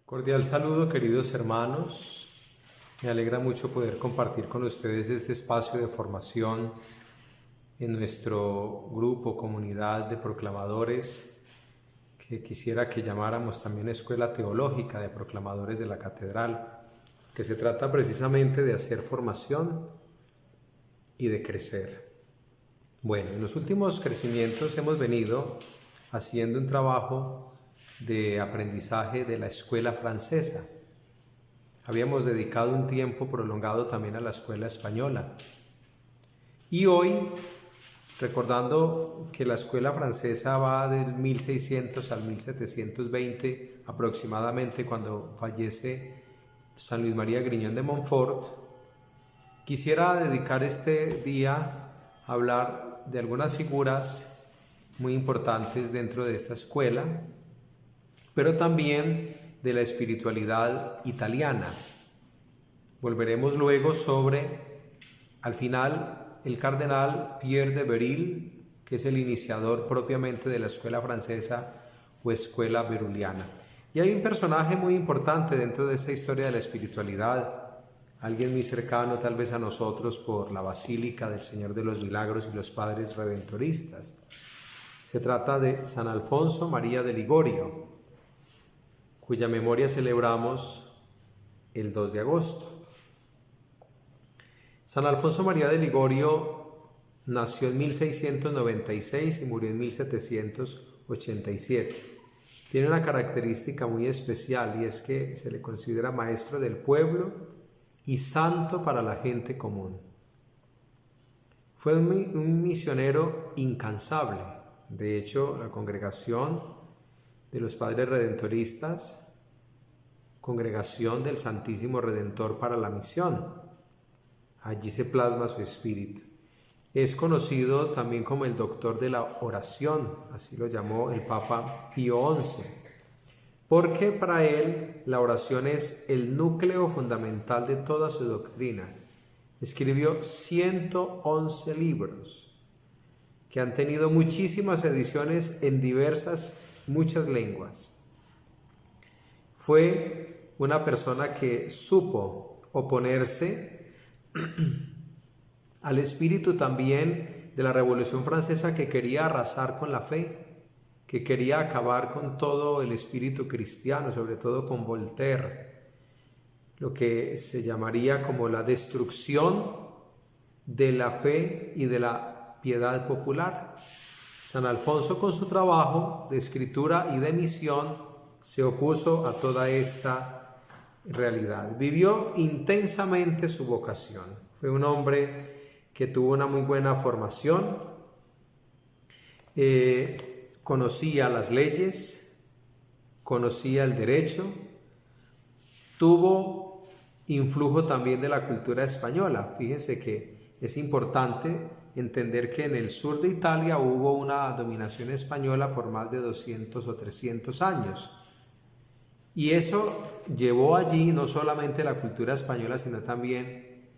Cordial saludo, queridos hermanos. Me alegra mucho poder compartir con ustedes este espacio de formación en nuestro grupo, comunidad de proclamadores, que quisiera que llamáramos también Escuela Teológica de Proclamadores de la Catedral, que se trata precisamente de hacer formación y de crecer. Bueno, en los últimos crecimientos hemos venido haciendo un trabajo de aprendizaje de la escuela francesa. Habíamos dedicado un tiempo prolongado también a la escuela española. Y hoy, recordando que la escuela francesa va del 1600 al 1720 aproximadamente, cuando fallece San Luis María Griñón de Montfort, quisiera dedicar este día a hablar de algunas figuras muy importantes dentro de esta escuela, pero también de la espiritualidad italiana. Volveremos luego sobre, al final, el cardenal Pierre de Beryl, que es el iniciador propiamente de la escuela francesa o escuela beruliana. Y hay un personaje muy importante dentro de esta historia de la espiritualidad, alguien muy cercano tal vez a nosotros por la Basílica del Señor de los Milagros y los Padres Redentoristas. Se trata de San Alfonso María de Ligorio, cuya memoria celebramos el 2 de agosto. San Alfonso María de Ligorio nació en 1696 y murió en 1787. Tiene una característica muy especial, y es que se le considera maestro del pueblo y santo para la gente común. Fue un misionero incansable. De hecho, la congregación de los Padres Redentoristas, Congregación del Santísimo Redentor para la Misión, allí se plasma su espíritu. Es conocido también como el doctor de la oración, así lo llamó el Papa Pío XI, porque para él la oración es el núcleo fundamental de toda su doctrina. Escribió 111 libros que han tenido muchísimas ediciones en muchas lenguas. Fue una persona que supo oponerse al espíritu también de la Revolución Francesa, que quería arrasar con la fe, que quería acabar con todo el espíritu cristiano, sobre todo con Voltaire, lo que se llamaría como la destrucción de la fe y de la piedad popular. San Alfonso, con su trabajo de escritura y de misión, se opuso a toda esta realidad. Vivió intensamente su vocación. Fue un hombre que tuvo una muy buena formación, conocía las leyes, conocía el derecho, tuvo influjo también de la cultura española. Fíjense que es importante entender que en el sur de Italia hubo una dominación española por más de 200 o 300 años. Y eso llevó allí no solamente la cultura española, sino también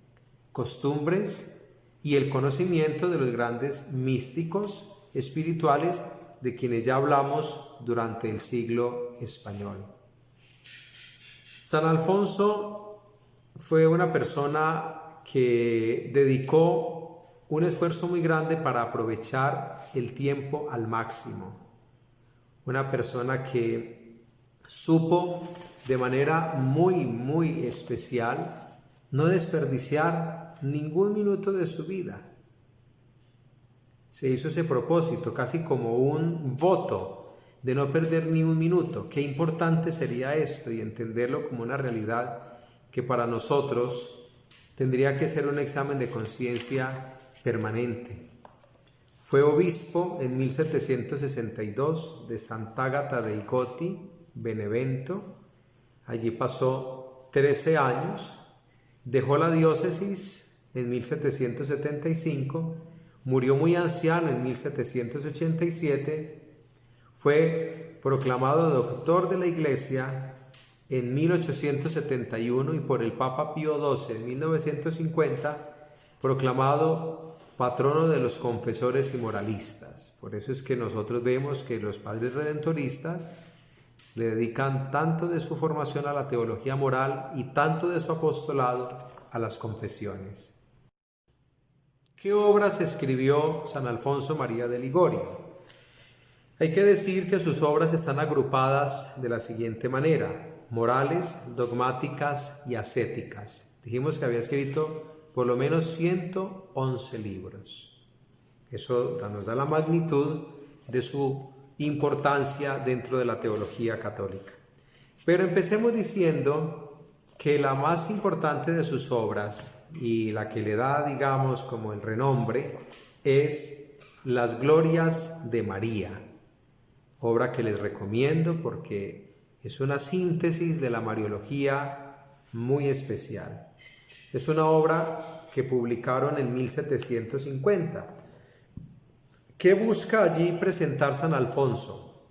costumbres y el conocimiento de los grandes místicos espirituales de quienes ya hablamos durante el siglo español. San Alfonso fue una persona que dedicó un esfuerzo muy grande para aprovechar el tiempo al máximo. Una persona que supo de manera muy especial no desperdiciar ningún minuto de su vida. Se hizo ese propósito casi como un voto de no perder ni un minuto. Qué importante sería esto, y entenderlo como una realidad que para nosotros tendría que ser un examen de conciencia permanente. Fue obispo en 1762 de Sant'Agata dei Goti, Benevento. Allí pasó 13 años. Dejó la diócesis en 1775. Murió muy anciano en 1787. Fue proclamado doctor de la Iglesia en 1871 y por el Papa Pío XII en 1950 proclamado patrono de los confesores y moralistas. Por eso es que nosotros vemos que los padres redentoristas, le dedican tanto de su formación a la teología moral y tanto de su apostolado a las confesiones. ¿Qué obras escribió San Alfonso María de Ligorio? Hay que decir que sus obras están agrupadas de la siguiente manera: morales, dogmáticas y ascéticas. Dijimos que había escrito por lo menos 111 libros. Eso nos da la magnitud de su importancia dentro de la teología católica. Pero empecemos diciendo que la más importante de sus obras y la que le da, digamos, como el renombre, es Las Glorias de María, obra que les recomiendo porque es una síntesis de la Mariología muy especial. Es una obra que publicaron en 1750. ¿Qué busca allí presentar San Alfonso?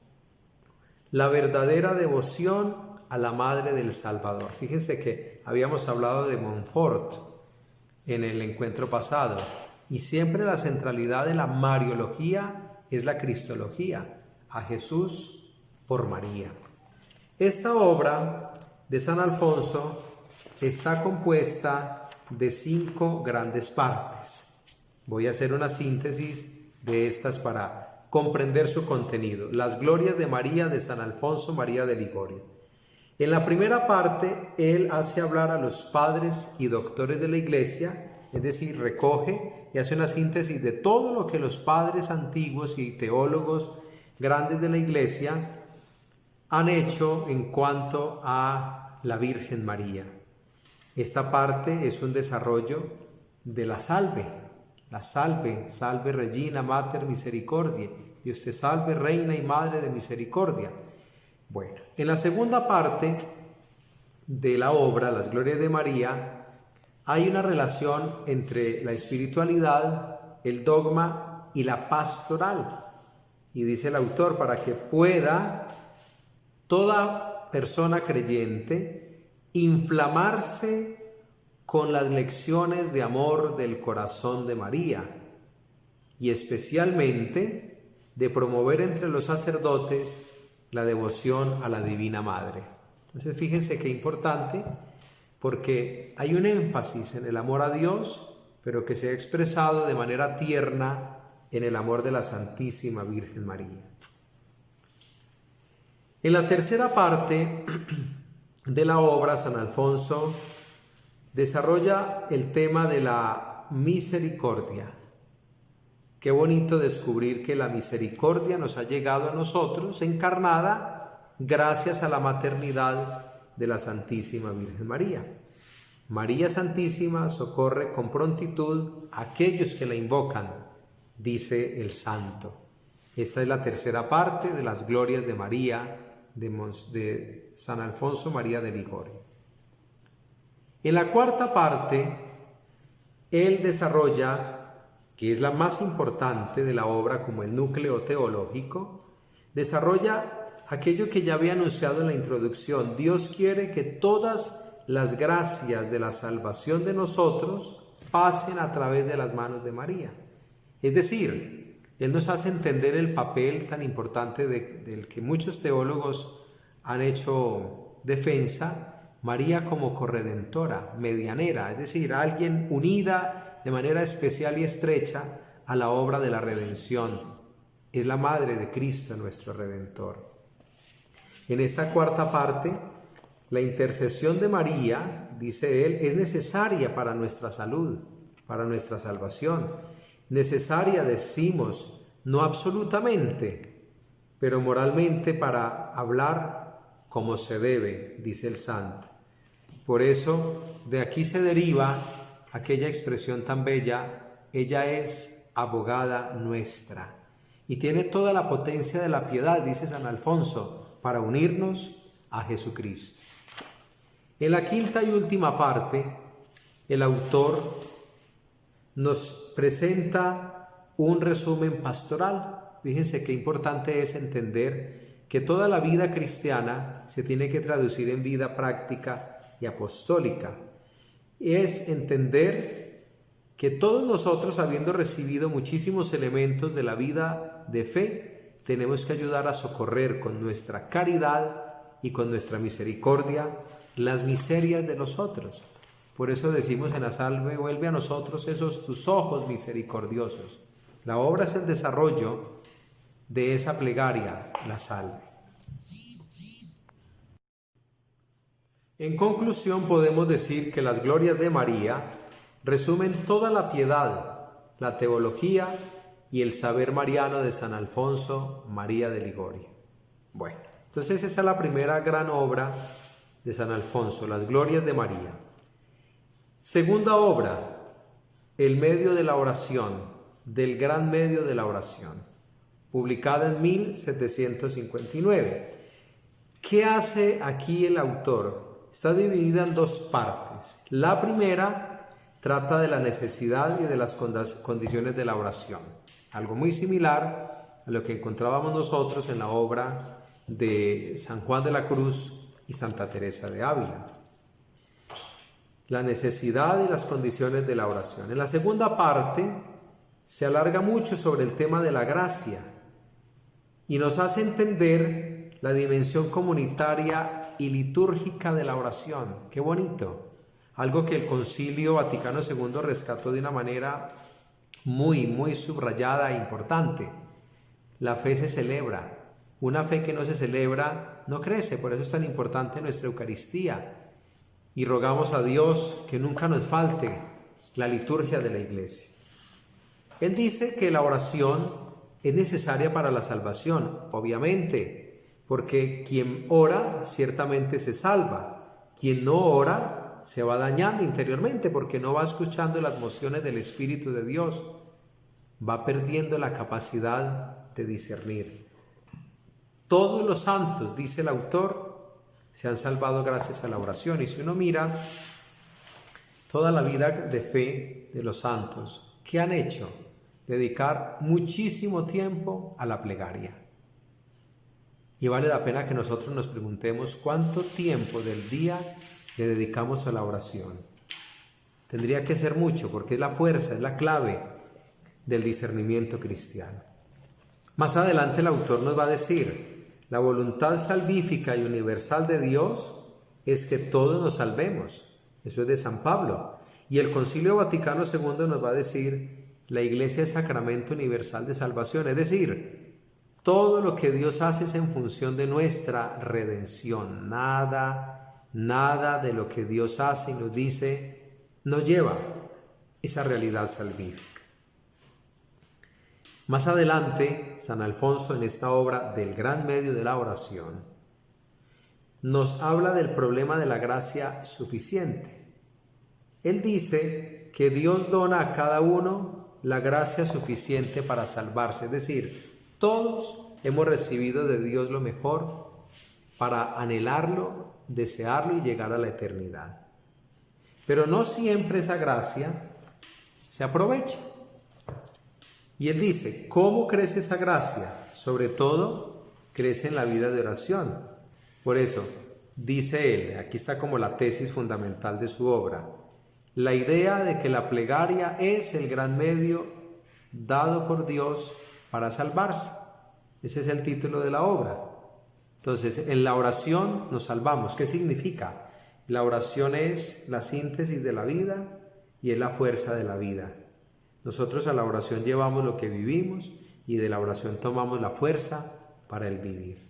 La verdadera devoción a la Madre del Salvador. Fíjense que habíamos hablado de Montfort en el encuentro pasado, y siempre la centralidad de la Mariología es la Cristología, a Jesús por María. Esta obra de San Alfonso está compuesta de 5 grandes partes. Voy a hacer una síntesis de estas para comprender su contenido. Las Glorias de María de San Alfonso María de Ligorio. En la primera parte, él hace hablar a los padres y doctores de la Iglesia, es decir, recoge y hace una síntesis de todo lo que los padres antiguos y teólogos grandes de la Iglesia han hecho en cuanto a la Virgen María. Esta parte es un desarrollo de la salve, salve Regina Mater Misericordiae, Dios te salve, Reina y Madre de Misericordia. Bueno, en la segunda parte de la obra, Las Glorias de María, hay una relación entre la espiritualidad, el dogma y la pastoral. Y dice el autor, para que pueda toda persona creyente inflamarse con las lecciones de amor del corazón de María, y especialmente de promover entre los sacerdotes la devoción a la Divina Madre. Entonces fíjense qué importante, porque hay un énfasis en el amor a Dios, pero que se ha expresado de manera tierna en el amor de la Santísima Virgen María. En la tercera parte de la obra, San Alfonso desarrolla el tema de la misericordia. Qué bonito descubrir que la misericordia nos ha llegado a nosotros encarnada gracias a la maternidad de la Santísima Virgen María. María Santísima socorre con prontitud a aquellos que la invocan, dice el santo. Esta es la tercera parte de las Glorias de María de San Alfonso María de Ligorio. En la cuarta parte, él desarrolla, que es la más importante de la obra como el núcleo teológico, desarrolla aquello que ya había anunciado en la introducción. Dios quiere que todas las gracias de la salvación de nosotros pasen a través de las manos de María. Es decir, él nos hace entender el papel tan importante del que muchos teólogos han hecho defensa, María como corredentora, medianera, es decir, alguien unida de manera especial y estrecha a la obra de la redención. Es la Madre de Cristo, nuestro Redentor. En esta cuarta parte, la intercesión de María, dice él, es necesaria para nuestra salud, para nuestra salvación. Necesaria, decimos, no absolutamente, pero moralmente para hablar como se debe, dice el santo. Por eso, de aquí se deriva aquella expresión tan bella, ella es abogada nuestra, y tiene toda la potencia de la piedad, dice San Alfonso, para unirnos a Jesucristo. En la quinta y última parte, el autor nos presenta un resumen pastoral. Fíjense qué importante es entender que toda la vida cristiana se tiene que traducir en vida práctica y apostólica. Es entender que todos nosotros, habiendo recibido muchísimos elementos de la vida de fe, tenemos que ayudar a socorrer con nuestra caridad y con nuestra misericordia las miserias de los otros. Por eso decimos en la salve: vuelve a nosotros esos tus ojos misericordiosos. La obra es el desarrollo de esa plegaria, la salve. En conclusión, podemos decir que las glorias de María resumen toda la piedad, la teología y el saber mariano de San Alfonso María de Ligorio. Bueno, entonces esa es la primera gran obra de San Alfonso, las glorias de María. Segunda obra, el medio de la oración, del gran medio de la oración, publicada en 1759. ¿Qué hace aquí el autor? Está dividida en dos partes. La primera trata de la necesidad y de las condiciones de la oración, algo muy similar a lo que encontrábamos nosotros en la obra de San Juan de la Cruz y Santa Teresa de Ávila. La necesidad y las condiciones de la oración. En la segunda parte se alarga mucho sobre el tema de la gracia y nos hace entender la dimensión comunitaria y litúrgica de la oración. ¡Qué bonito! Algo que el Concilio Vaticano II rescató de una manera muy subrayada e importante. La fe se celebra. Una fe que no se celebra no crece, por eso es tan importante nuestra Eucaristía. Y rogamos a Dios que nunca nos falte la liturgia de la Iglesia. Él dice que la oración es necesaria para la salvación, obviamente, porque quien ora ciertamente se salva. Quien no ora se va dañando interiormente porque no va escuchando las mociones del Espíritu de Dios. Va perdiendo la capacidad de discernir. Todos los santos, dice el autor, se han salvado gracias a la oración. Y si uno mira toda la vida de fe de los santos, ¿qué han hecho? Dedicar muchísimo tiempo a la plegaria. Y vale la pena que nosotros nos preguntemos cuánto tiempo del día le dedicamos a la oración. Tendría que ser mucho porque es la fuerza, es la clave del discernimiento cristiano. Más adelante el autor nos va a decir: la voluntad salvífica y universal de Dios es que todos nos salvemos. Eso es de San Pablo. Y el Concilio Vaticano II nos va a decir: la Iglesia es sacramento universal de salvación. Es decir, todo lo que Dios hace es en función de nuestra redención. Nada de lo que Dios hace y nos dice nos lleva esa realidad salvífica. Más adelante, San Alfonso, en esta obra del gran medio de la oración, nos habla del problema de la gracia suficiente. Él dice que Dios dona a cada uno la gracia suficiente para salvarse, es decir, todos hemos recibido de Dios lo mejor para anhelarlo, desearlo y llegar a la eternidad. Pero no siempre esa gracia se aprovecha. Y él dice, ¿cómo crece esa gracia? Sobre todo, crece en la vida de oración. Por eso, dice él, aquí está como la tesis fundamental de su obra, la idea de que la plegaria es el gran medio dado por Dios para salvarse. Ese es el título de la obra. Entonces, en la oración nos salvamos. ¿Qué significa? La oración es la síntesis de la vida y es la fuerza de la vida. Nosotros a la oración llevamos lo que vivimos y de la oración tomamos la fuerza para el vivir.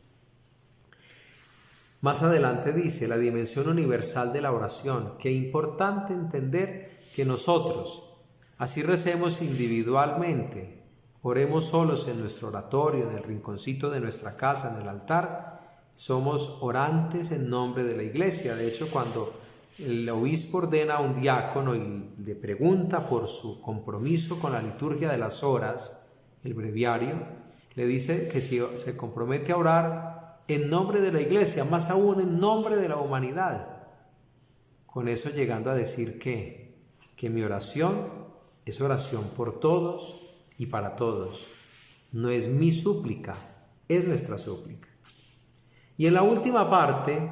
Más adelante dice la dimensión universal de la oración. Qué importante entender que nosotros, así recemos individualmente, oremos solos en nuestro oratorio, en el rinconcito de nuestra casa, en el altar, somos orantes en nombre de la Iglesia. De hecho, cuando el obispo ordena a un diácono y le pregunta por su compromiso con la liturgia de las horas, el breviario, le dice que si se compromete a orar en nombre de la Iglesia, más aún en nombre de la humanidad. Con eso llegando a decir que mi oración es oración por todos y para todos. No es mi súplica, es nuestra súplica. Y en la última parte,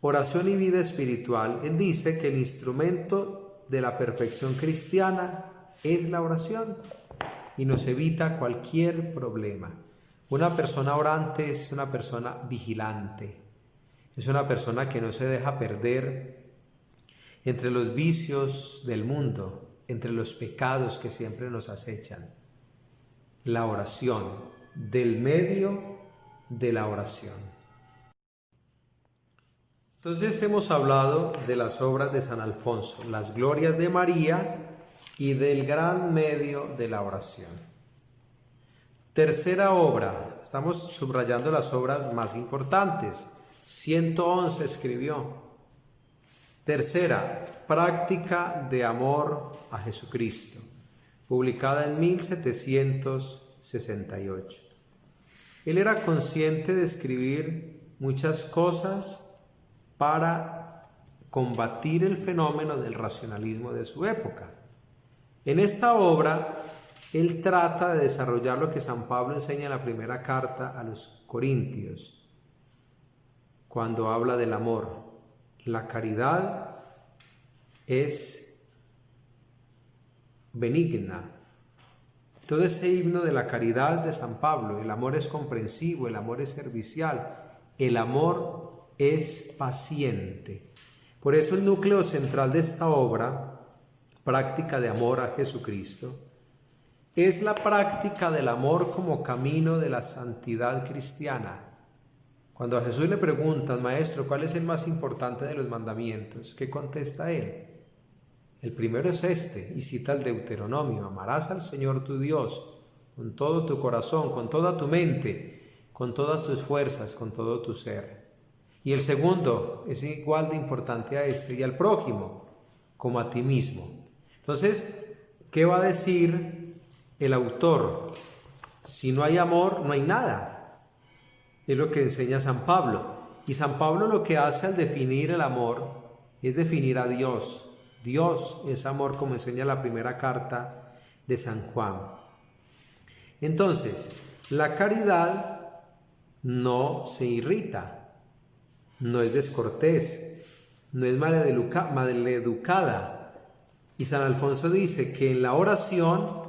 oración y vida espiritual, él dice que el instrumento de la perfección cristiana es la oración y nos evita cualquier problema. Una persona orante es una persona vigilante. Es una persona que no se deja perder entre los vicios del mundo, entre los pecados que siempre nos acechan. La oración, del medio de la oración. Entonces hemos hablado de las obras de San Alfonso, las glorias de María y del gran medio de la oración. Tercera obra, estamos subrayando las obras más importantes. 111 escribió. Tercera, práctica de amor a Jesucristo, publicada en 1768. Él era consciente de escribir muchas cosas para combatir el fenómeno del racionalismo de su época. En esta obra, él trata de desarrollar lo que San Pablo enseña en la primera carta a los Corintios, cuando habla del amor. La caridad es benigna. Todo ese himno de la caridad de San Pablo, el amor es comprensivo, el amor es servicial, el amor es paciente. Por eso el núcleo central de esta obra, práctica de amor a Jesucristo, es la práctica del amor como camino de la santidad cristiana. Cuando a Jesús le preguntan, Maestro, ¿cuál es el más importante de los mandamientos?, ¿qué contesta él? El primero es este, y cita el Deuteronomio: amarás al Señor tu Dios con todo tu corazón, con toda tu mente, con todas tus fuerzas, con todo tu ser. Y el segundo es igual de importante a este, y al prójimo como a ti mismo. Entonces, ¿qué va a decir el autor? Si no hay amor, no hay nada. Es lo que enseña San Pablo. Y San Pablo lo que hace al definir el amor es definir a Dios. Dios es amor, como enseña la primera carta de San Juan. Entonces, la caridad no se irrita, no es descortés, no es maleducada. Y San Alfonso dice que en la oración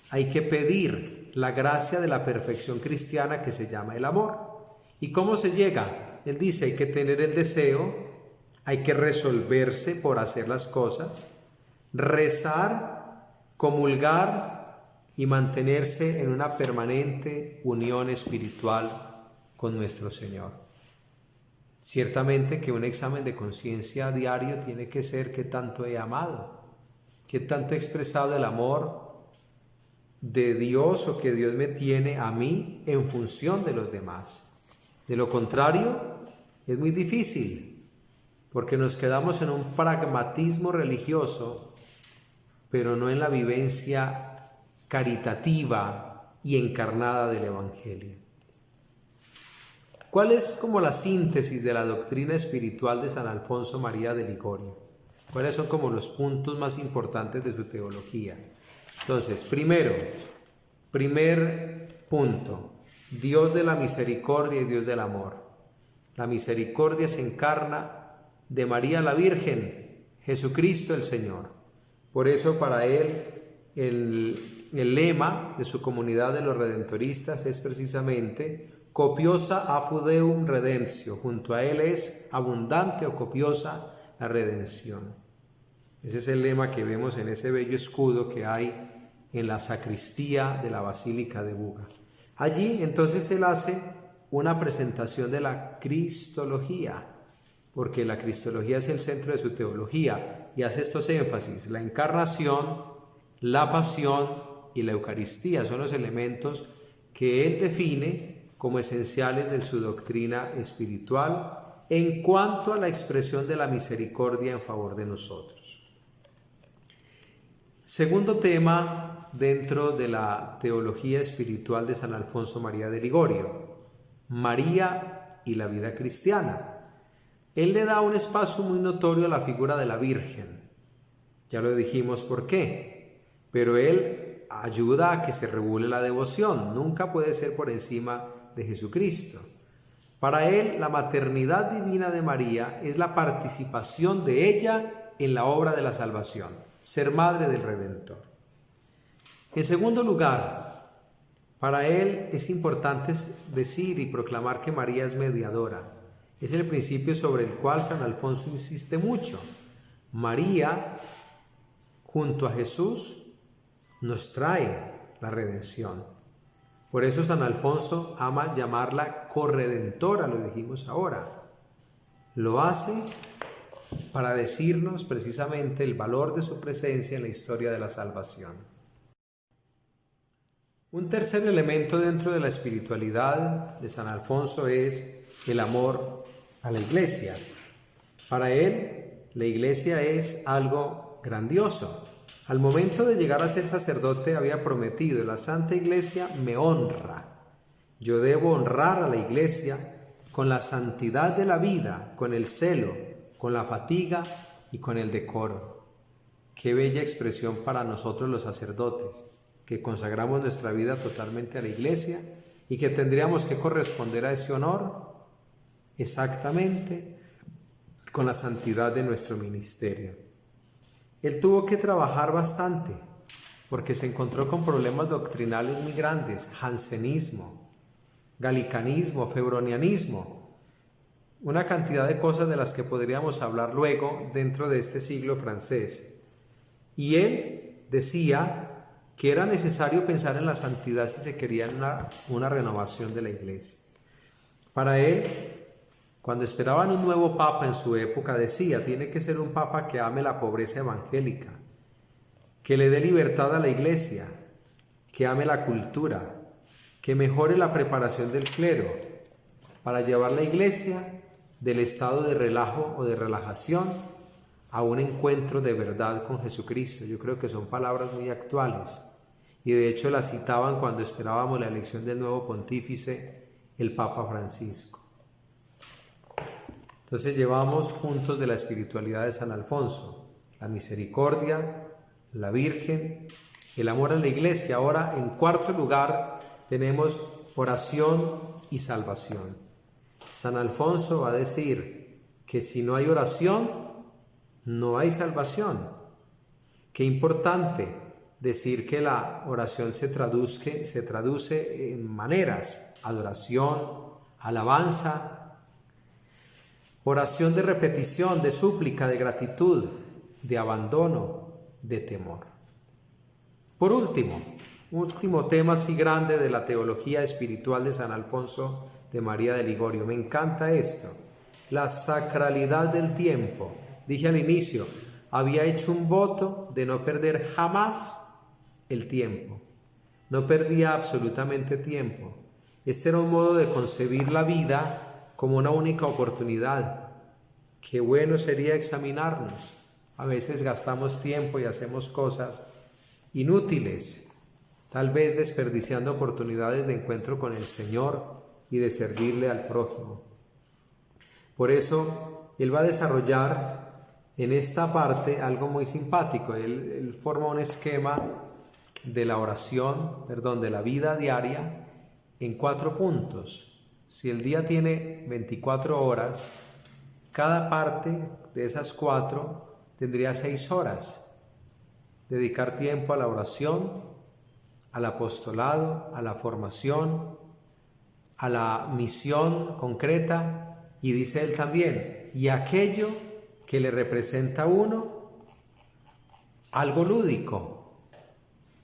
hay que pedir la gracia de la perfección cristiana que se llama el amor. ¿Y cómo se llega? Él dice, hay que tener el deseo, hay que resolverse por hacer las cosas, rezar, comulgar y mantenerse en una permanente unión espiritual con nuestro Señor. Ciertamente que un examen de conciencia diario tiene que ser qué tanto he amado, qué tanto he expresado el amor de Dios o que Dios me tiene a mí en función de los demás. De lo contrario, es muy difícil, porque nos quedamos en un pragmatismo religioso, pero no en la vivencia caritativa y encarnada del Evangelio. ¿Cuál es como la síntesis de la doctrina espiritual de San Alfonso María de Ligorio? ¿Cuáles son como los puntos más importantes de su teología? Entonces, primer punto, Dios de la misericordia y Dios del amor. La misericordia se encarna de María la Virgen, Jesucristo el Señor. Por eso para él el lema de su comunidad de los redentoristas es precisamente copiosa apud Deum redemptio. Junto a él es abundante o copiosa la redención. Ese es el lema que vemos en ese bello escudo que hay en la sacristía de la Basílica de Buga. Allí entonces él hace una presentación de la cristología, porque la cristología es el centro de su teología, y hace estos énfasis: la encarnación, la pasión y la Eucaristía son los elementos que él define como esenciales de su doctrina espiritual en cuanto a la expresión de la misericordia en favor de nosotros. Segundo tema dentro de la teología espiritual de San Alfonso María de Ligorio: María y la vida cristiana. Él le da un espacio muy notorio a la figura de la Virgen. Ya lo dijimos por qué, pero él ayuda a que se regule la devoción. Nunca puede ser por encima de Jesucristo. Para él, la maternidad divina de María es la participación de ella en la obra de la salvación, ser madre del Redentor. En segundo lugar, para él es importante decir y proclamar que María es mediadora. Es el principio sobre el cual San Alfonso insiste mucho. María, junto a Jesús, nos trae la redención. Por eso San Alfonso ama llamarla corredentora, lo dijimos ahora. Lo hace para decirnos precisamente el valor de su presencia en la historia de la salvación. Un tercer elemento dentro de la espiritualidad de San Alfonso es el amor a la Iglesia. Para él, la Iglesia es algo grandioso. Al momento de llegar a ser sacerdote había prometido: la Santa Iglesia me honra. Yo debo honrar a la Iglesia con la santidad de la vida, con el celo, con la fatiga y con el decoro. Qué bella expresión para nosotros los sacerdotes, que consagramos nuestra vida totalmente a la Iglesia y que tendríamos que corresponder a ese honor exactamente con la santidad de nuestro ministerio. Él tuvo que trabajar bastante porque se encontró con problemas doctrinales muy grandes: jansenismo, galicanismo, febronianismo, una cantidad de cosas de las que podríamos hablar luego dentro de este siglo francés. Y él decía que era necesario pensar en la santidad si se quería una renovación de la Iglesia. Para él, cuando esperaban un nuevo papa en su época, decía: tiene que ser un papa que ame la pobreza evangélica, que le dé libertad a la Iglesia, que ame la cultura, que mejore la preparación del clero, para llevar la Iglesia del estado de relajo o de relajación a un encuentro de verdad con Jesucristo. Yo creo que son palabras muy actuales y de hecho las citaban cuando esperábamos la elección del nuevo pontífice, el Papa Francisco. Entonces llevamos juntos de la espiritualidad de San Alfonso: la misericordia, la Virgen, el amor a la Iglesia. Ahora, en cuarto lugar, tenemos oración y salvación. San Alfonso va a decir que si no hay oración, no hay salvación. Qué importante decir que la oración se traduce en maneras: adoración, alabanza, oración de repetición, de súplica, de gratitud, de abandono, de temor. Por último tema así grande de la teología espiritual de San Alfonso de María de Ligorio. Me encanta esto: la sacralidad del tiempo. Dije al inicio, había hecho un voto de no perder jamás el tiempo. No perdía absolutamente tiempo. Este era un modo de concebir la vida como una única oportunidad. Qué bueno sería examinarnos. A veces gastamos tiempo y hacemos cosas inútiles, tal vez desperdiciando oportunidades de encuentro con el Señor y de servirle al prójimo. Por eso, él va a desarrollar en esta parte algo muy simpático. Él forma un esquema de la oración, de la vida diaria en 4 puntos. Si el día tiene 24 horas, cada parte de esas 4 tendría 6 horas. Dedicar tiempo a la oración, al apostolado, a la formación, a la misión concreta, y dice él también, y aquello que le representa a uno, algo lúdico,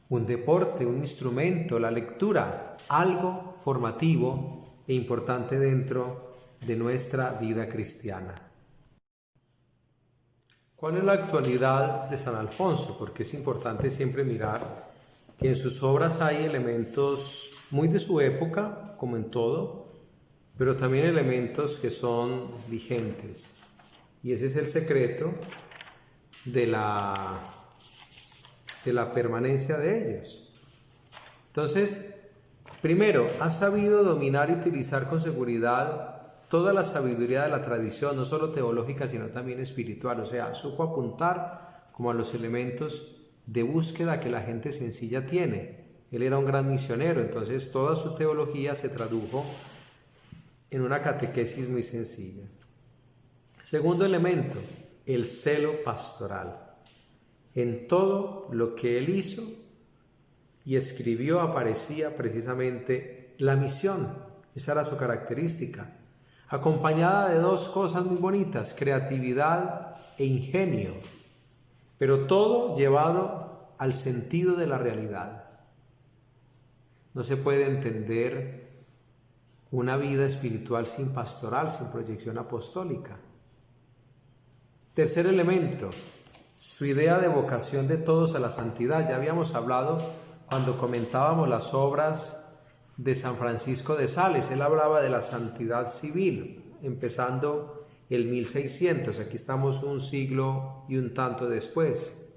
un deporte, un instrumento, la lectura, algo formativo e importante dentro de nuestra vida cristiana. ¿Cuál es la actualidad de San Alfonso? Porque es importante siempre mirar que en sus obras hay elementos muy de su época, como en todo, pero también elementos que son vigentes. Y ese es el secreto de la permanencia de ellos. Entonces, primero, ha sabido dominar y utilizar con seguridad toda la sabiduría de la tradición, no solo teológica, sino también espiritual. O sea, supo apuntar como a los elementos de búsqueda que la gente sencilla tiene. Él era un gran misionero, entonces toda su teología se tradujo en una catequesis muy sencilla. Segundo elemento, el celo pastoral. En todo lo que él hizo y escribió aparecía precisamente la misión. Esa era su característica. acompañada de dos cosas muy bonitas, creatividad e ingenio, pero todo llevado al sentido de la realidad. No se puede entender una vida espiritual sin pastoral, sin proyección apostólica. Tercer elemento, su idea de vocación de todos a la santidad. Ya habíamos hablado cuando comentábamos las obras de San Francisco de Sales. Él hablaba de la santidad civil, empezando el 1600. Aquí estamos un siglo y un tanto después.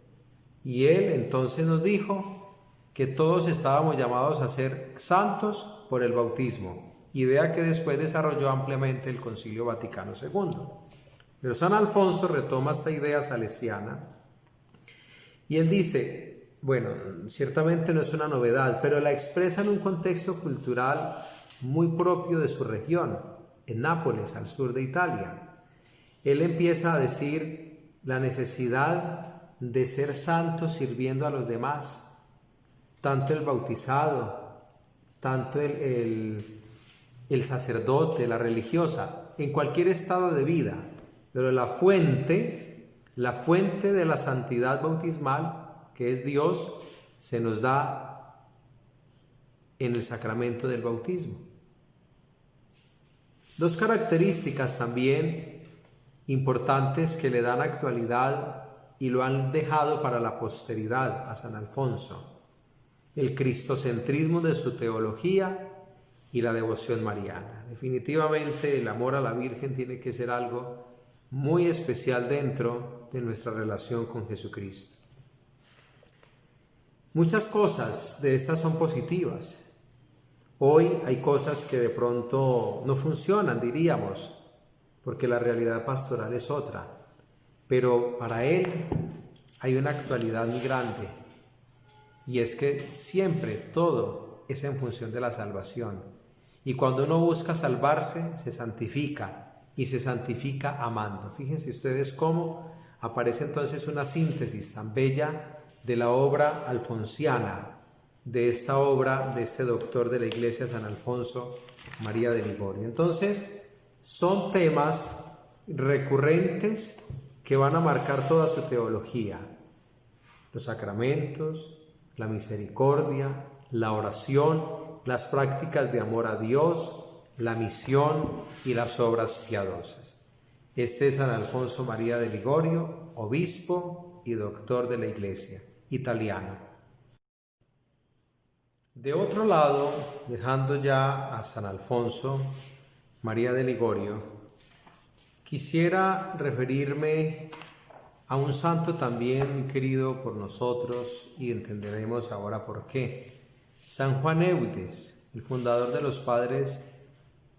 Y él entonces nos dijo que todos estábamos llamados a ser santos por el bautismo, idea que después desarrolló ampliamente el Concilio Vaticano II. Pero San Alfonso retoma esta idea salesiana y él dice, bueno, ciertamente no es una novedad, pero la expresa en un contexto cultural muy propio de su región, en Nápoles, al sur de Italia. Él empieza a decir la necesidad de ser santos sirviendo a los demás, tanto el bautizado, tanto el sacerdote, la religiosa, en cualquier estado de vida. Pero la fuente de la santidad bautismal, que es Dios, se nos da en el sacramento del bautismo. Dos características también importantes que le dan actualidad y lo han dejado para la posteridad a San Alfonso: el cristocentrismo de su teología y la devoción mariana. Definitivamente el amor a la Virgen tiene que ser algo muy especial dentro de nuestra relación con Jesucristo. Muchas cosas de estas son positivas. Hoy hay cosas que de pronto no funcionan, diríamos, porque la realidad pastoral es otra. Pero para él hay una actualidad muy grande, y es que siempre todo es en función de la salvación. Y cuando uno busca salvarse, se santifica, y se santifica amando. Fíjense ustedes cómo aparece entonces una síntesis tan bella de la obra alfonsiana, de esta obra de este doctor de la Iglesia, San Alfonso María de Ligorio. Entonces, son temas recurrentes que van a marcar toda su teología: los sacramentos, la misericordia, la oración, las prácticas de amor a Dios, la misión y las obras piadosas. Este es San Alfonso María de Ligorio, obispo y doctor de la Iglesia, italiano. De otro lado, dejando ya a San Alfonso María de Ligorio, quisiera referirme a un santo también muy querido por nosotros, y entenderemos ahora por qué. San Juan Eudes, el fundador de los padres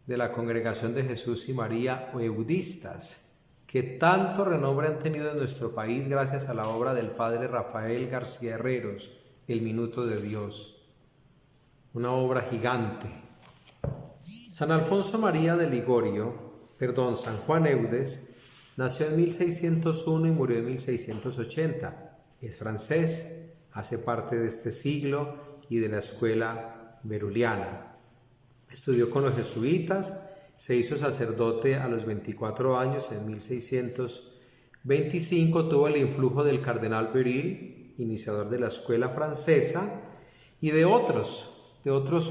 de la Congregación de Jesús y María, o eudistas, que tanto renombre han tenido en nuestro país gracias a la obra del padre Rafael García Herreros, El Minuto de Dios, una obra gigante. San Juan Eudes nació en 1601 y murió en 1680. Es francés, hace parte de este siglo y de la escuela beruliana. Estudió con los jesuitas, se hizo sacerdote a los 24 años en 1625, tuvo el influjo del cardenal Beryl, iniciador de la escuela francesa, y de otros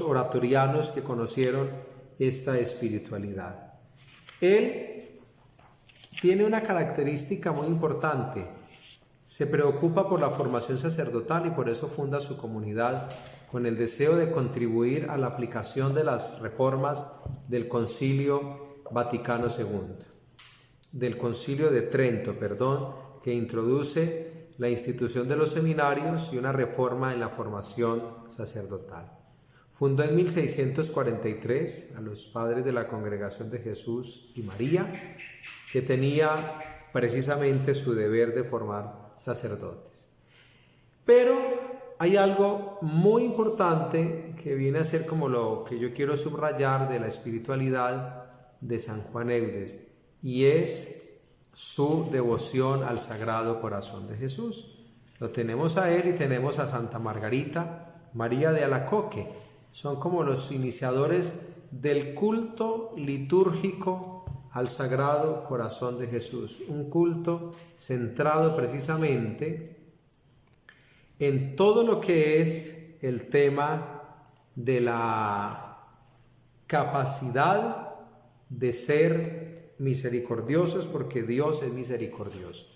oratorianos que conocieron esta espiritualidad. Él tiene una característica muy importante: se preocupa por la formación sacerdotal y por eso funda su comunidad con el deseo de contribuir a la aplicación de las reformas del Concilio Vaticano II, del Concilio de Trento, que introduce la institución de los seminarios y una reforma en la formación sacerdotal. Fundó en 1643 a los padres de la Congregación de Jesús y María, que tenía precisamente su deber de formar sacerdotes. Pero hay algo muy importante que viene a ser como lo que yo quiero subrayar de la espiritualidad de San Juan Eudes, y es su devoción al Sagrado Corazón de Jesús. Lo tenemos a él y tenemos a Santa Margarita María de Alacoque. Son como los iniciadores del culto litúrgico al Sagrado Corazón de Jesús, un culto centrado precisamente en todo lo que es el tema de la capacidad de ser misericordiosos, porque Dios es misericordioso.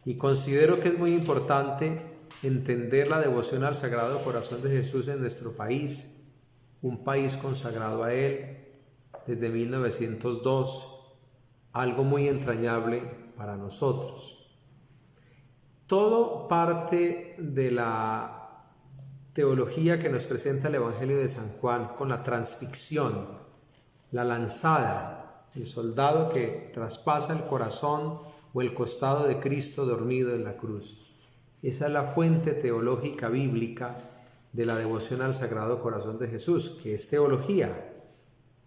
Y considero que es muy importante entender la devoción al Sagrado Corazón de Jesús en nuestro país, un país consagrado a Él desde 1902, algo muy entrañable para nosotros. Todo parte de la teología que nos presenta el Evangelio de San Juan con la transfixión, la lanzada, el soldado que traspasa el corazón o el costado de Cristo dormido en la cruz. Esa es la fuente teológica bíblica de la devoción al Sagrado Corazón de Jesús, que es teología,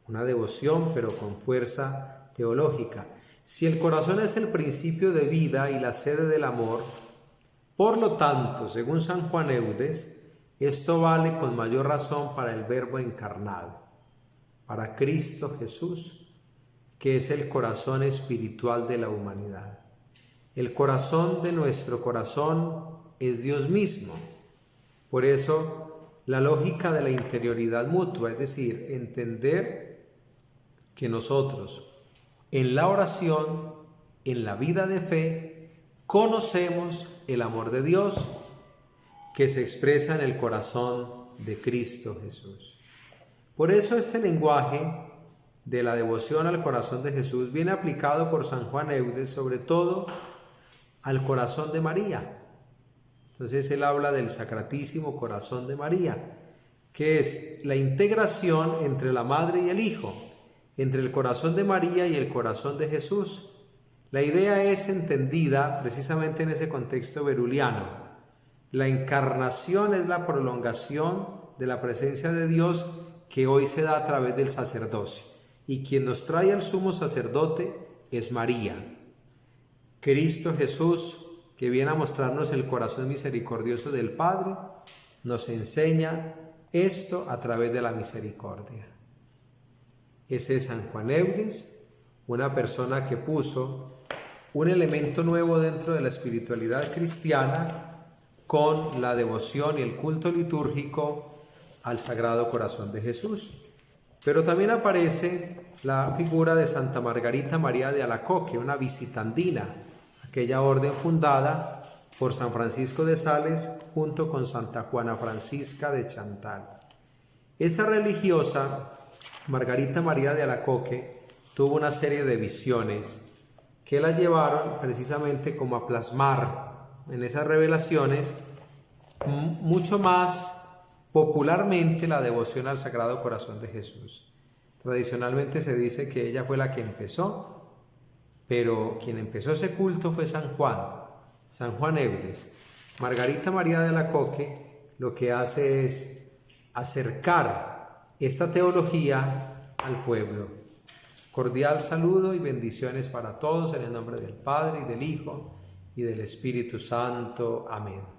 una devoción pero con fuerza teológica. Si el corazón es el principio de vida y la sede del amor, por lo tanto, según San Juan Eudes, esto vale con mayor razón para el Verbo encarnado, para Cristo Jesús, que es el corazón espiritual de la humanidad. El corazón de nuestro corazón es Dios mismo. Por eso, la lógica de la interioridad mutua, es decir, entender que nosotros en la oración, en la vida de fe, conocemos el amor de Dios que se expresa en el corazón de Cristo Jesús. Por eso este lenguaje de la devoción al corazón de Jesús viene aplicado por San Juan Eudes sobre todo al corazón de María. Entonces él habla del Sacratísimo Corazón de María, que es la integración entre la Madre y el Hijo, entre el corazón de María y el corazón de Jesús. La idea es entendida precisamente en ese contexto beruliano. La encarnación es la prolongación de la presencia de Dios que hoy se da a través del sacerdocio. Y quien nos trae al sumo sacerdote es María. Cristo Jesús, que viene a mostrarnos el corazón misericordioso del Padre, nos enseña esto a través de la misericordia. Ese es San Juan Eudes, una persona que puso un elemento nuevo dentro de la espiritualidad cristiana con la devoción y el culto litúrgico al Sagrado Corazón de Jesús. Pero también aparece la figura de Santa Margarita María de Alacoque, una visitandina, aquella orden fundada por San Francisco de Sales junto con Santa Juana Francisca de Chantal. Esa religiosa, Margarita María de Alacoque, tuvo una serie de visiones que la llevaron precisamente como a plasmar en esas revelaciones mucho más popularmente la devoción al Sagrado Corazón de Jesús. Tradicionalmente se dice que ella fue la que empezó, pero quien empezó ese culto fue San Juan Eudes. Margarita María de Alacoque lo que hace es acercar esta teología al pueblo. Cordial saludo y bendiciones para todos en el nombre del Padre y del Hijo y del Espíritu Santo. Amén.